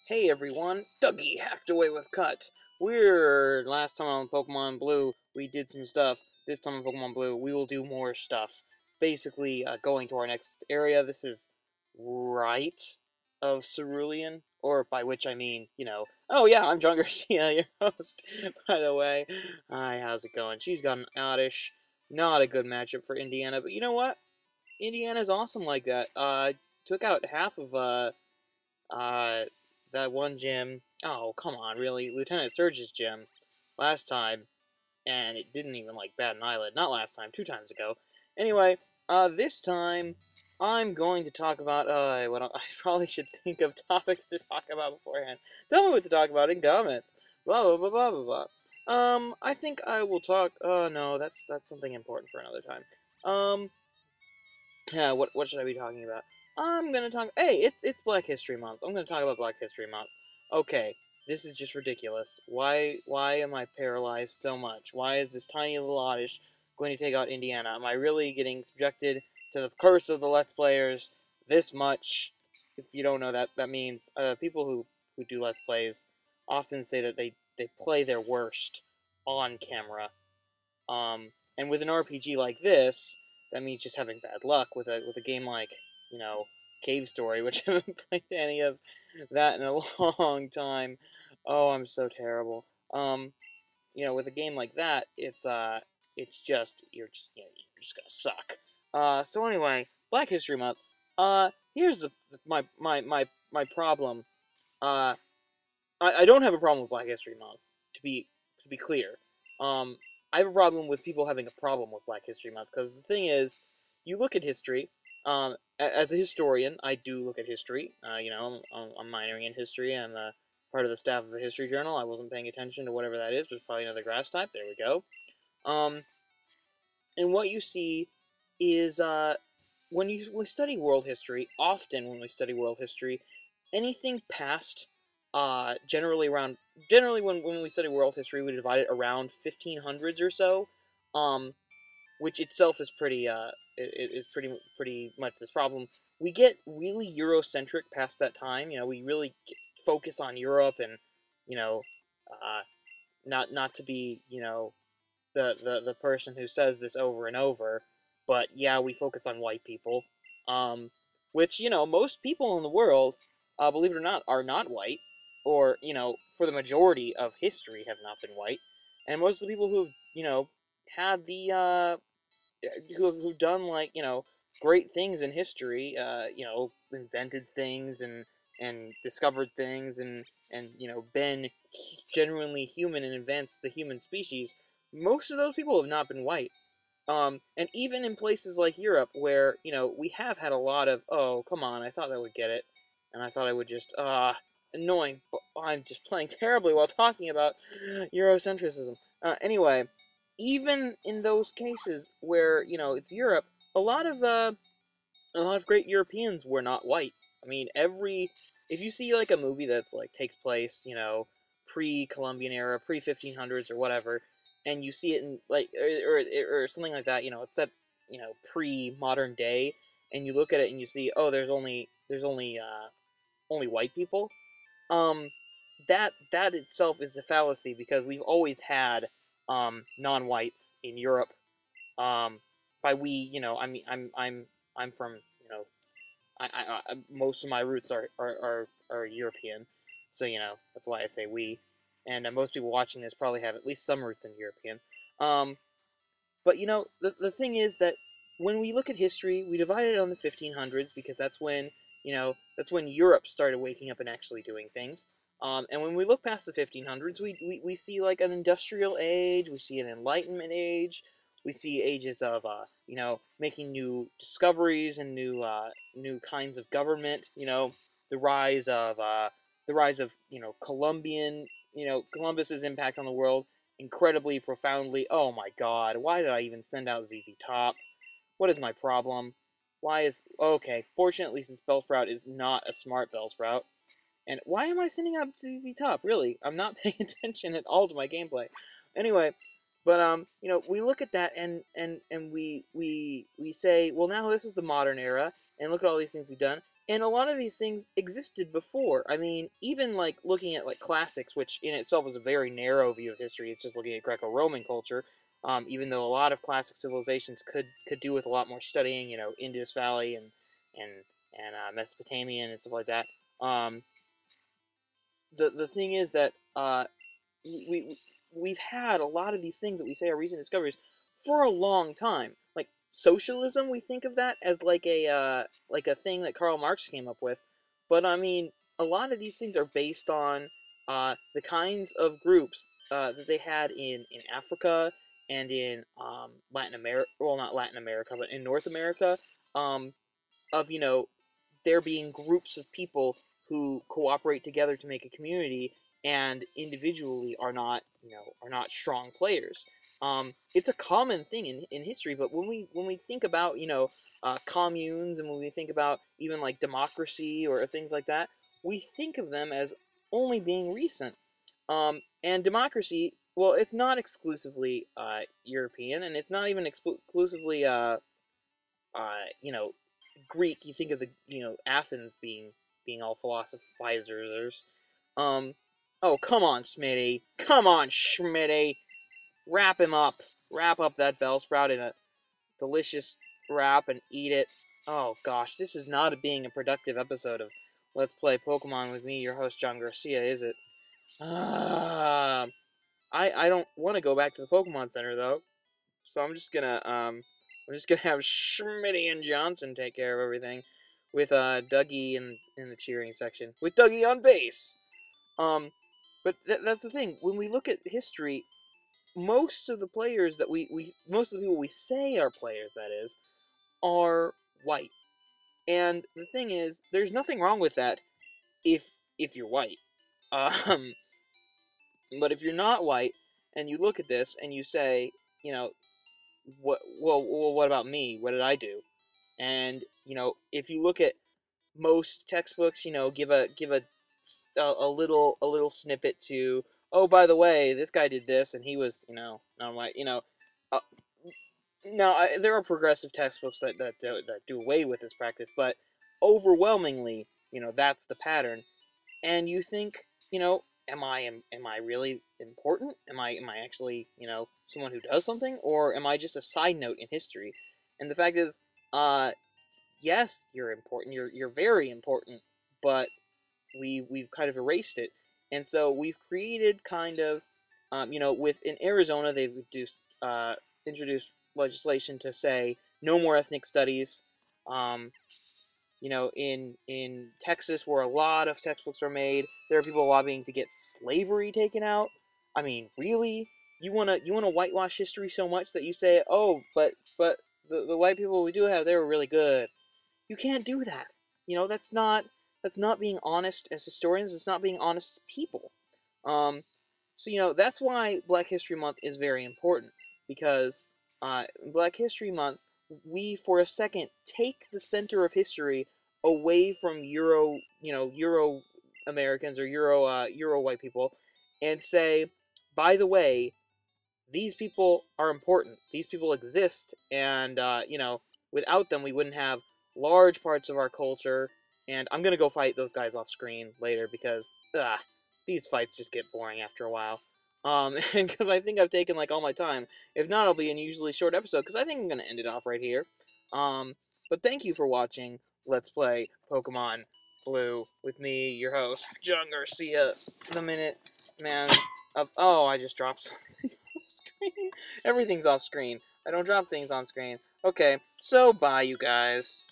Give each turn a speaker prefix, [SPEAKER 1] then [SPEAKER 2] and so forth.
[SPEAKER 1] Hey everyone, Dougie hacked away with Cut. We're last time on Pokemon Blue, we did some stuff. This time on Pokemon Blue, we will do more stuff. Basically, going to our next area. This is right of Cerulean, or by which I mean, Oh yeah, I'm John Garcia, your host. By the way, hi, how's it going? She's got an Oddish, not a good matchup for Indiana, but you know what? Indiana's awesome like that. Took out half of uh, that one gym. Oh, come on, really? Lieutenant Surge's gym last time, and it didn't even like bat an eyelid. Not last time, 2 times ago. Anyway, this time I'm going to talk about. What I probably should think of topics to talk about beforehand. Tell me what to talk about in comments. Blah blah blah blah blah blah. I think I will talk. Oh no, that's something important for another time. Yeah, what should I be talking about? I'm gonna talk. Hey, it's Black History Month. I'm gonna talk about Black History Month. Okay, this is just ridiculous. Why am I paralyzed so much? Why is this tiny little oddish going to take out Indiana? Am I really getting subjected to the curse of the Let's Players this much? If you don't know that, that means people who do Let's Plays often say that they play their worst on camera. And with an RPG like this, that means just having bad luck. With a game like, Cave Story, which I haven't played any of that in a long time. Oh, I'm so terrible. With a game like that, it's just you're just gonna suck. So anyway, Black History Month. Here's my problem. Uh, I don't have a problem with Black History Month. To be clear, um, I have a problem with people having a problem with Black History Month because the thing is, you look at history. As a historian, I do look at history. I'm minoring in history. I'm part of the staff of a history journal. I wasn't paying attention to whatever that is, but it's probably another grass type. There we go. Um, and what you see is when we study world history, often when we study world history, anything past generally when we study world history, we divide it around 1500s or so, um, which itself is pretty much this problem. We get really Eurocentric past that time. We really focus on Europe, and you know, uh, not to be the person who says this over and over, but yeah, we focus on white people, um, which most people in the world, believe it or not, are not white, or for the majority of history have not been white, and most of the people who've had the who've done like great things in history, invented things and discovered things and been genuinely human and advanced the human species. Most of those people have not been white. And even in places like Europe, where we have had a lot of, oh come on, I thought I would get it, and I thought I would just annoying. But I'm just playing terribly while talking about Eurocentrism. Anyway, even in those cases where it's Europe, a lot of great Europeans were not white. I mean, if you see like a movie that's like takes place, pre-Columbian era, pre-1500s or whatever, and you see it in like or something like that, it's set pre-modern day, and you look at it and you see, oh, there's only white people. Um, that itself is a fallacy because we've always had non-whites in Europe. By we, I mean I'm from most of my roots are European, so that's why I say we, and most people watching this probably have at least some roots in European. Um, but the thing is that when we look at history, we divide it on the 1500s because that's when Europe started waking up and actually doing things. And when we look past the 1500s, we see like an industrial age, we see an enlightenment age, we see ages of making new discoveries and new kinds of government. The rise of Columbus's impact on the world incredibly profoundly. Oh my God, why did I even send out ZZ Top? What is my problem? Why is okay? Fortunately, since Bellsprout is not a smart Bellsprout, and why am I sending out ZZ Top? Really, I'm not paying attention at all to my gameplay. Anyway, but we look at that and we say, well, now this is the modern era, and look at all these things we've done. And a lot of these things existed before. I mean, even like looking at like classics, which in itself is a very narrow view of history. It's just looking at Greco-Roman culture. Even though a lot of classic civilizations could do with a lot more studying, you know, Indus Valley and Mesopotamian and stuff like that. Um, the thing is that we we've had a lot of these things that we say are recent discoveries for a long time. Like socialism, we think of that as like a thing that Karl Marx came up with, but I mean, a lot of these things are based on the kinds of groups that they had in Africa and in Latin America. Well, not Latin America, but in North America. Um, of there being groups of people who cooperate together to make a community and individually are not strong players. It's a common thing in history, but when we think about communes, and when we think about even like democracy or things like that, we think of them as only being recent. And democracy, well, it's not exclusively European, and it's not even exclusively you know, Greek. You think of the Athens being all philosophizers. Um, oh come on, Smitty, come on, Schmitty, wrap him up, wrap up that Bellsprout in a delicious wrap and eat it. Oh gosh, this is not being a productive episode of Let's Play Pokemon with me, your host John Garcia, is it? Uh, I don't want to go back to the Pokemon Center though. So I'm just gonna have Schmitty and Johnson take care of everything, with Dougie in the cheering section, with Dougie on base. Um, but that's the thing. When we look at history, most of the players that most of the people we say are players, that is, are white. And the thing is, there's nothing wrong with that if you're white. Um, but if you're not white and you look at this and you say, you know, what about me? What did I do? And if you look at most textbooks, give a little snippet to, oh, by the way, this guy did this and he was not white. Uh, now there are progressive textbooks that do away with this practice, but overwhelmingly, that's the pattern. And you think, am I really important? Am I actually someone who does something, or am I just a side note in history? And the fact is, yes, you're important. You're very important, but we've kind of erased it, and so we've created kind of, in Arizona they've introduced legislation to say no more ethnic studies. Um, in Texas, where a lot of textbooks are made, there are people lobbying to get slavery taken out. I mean, really, you wanna whitewash history so much that you say, oh, but the white people we do have, they were really good. You can't do that. That's not being honest as historians. It's not being honest as people. Um, so that's why Black History Month is very important, because Black History Month, we for a second take the center of history away from Euro Americans or Euro white people, and say, by the way, these people are important. These people exist, and without them, we wouldn't have large parts of our culture. And I'm gonna go fight those guys off screen later because these fights just get boring after a while. And because I think I've taken like all my time. If not, it'll be an usually short episode because I think I'm gonna end it off right here. But thank you for watching Let's Play Pokemon Blue with me, your host, John Garcia. The minute man of I just dropped something off screen. Everything's off screen. I don't drop things on screen. Okay, so bye, you guys.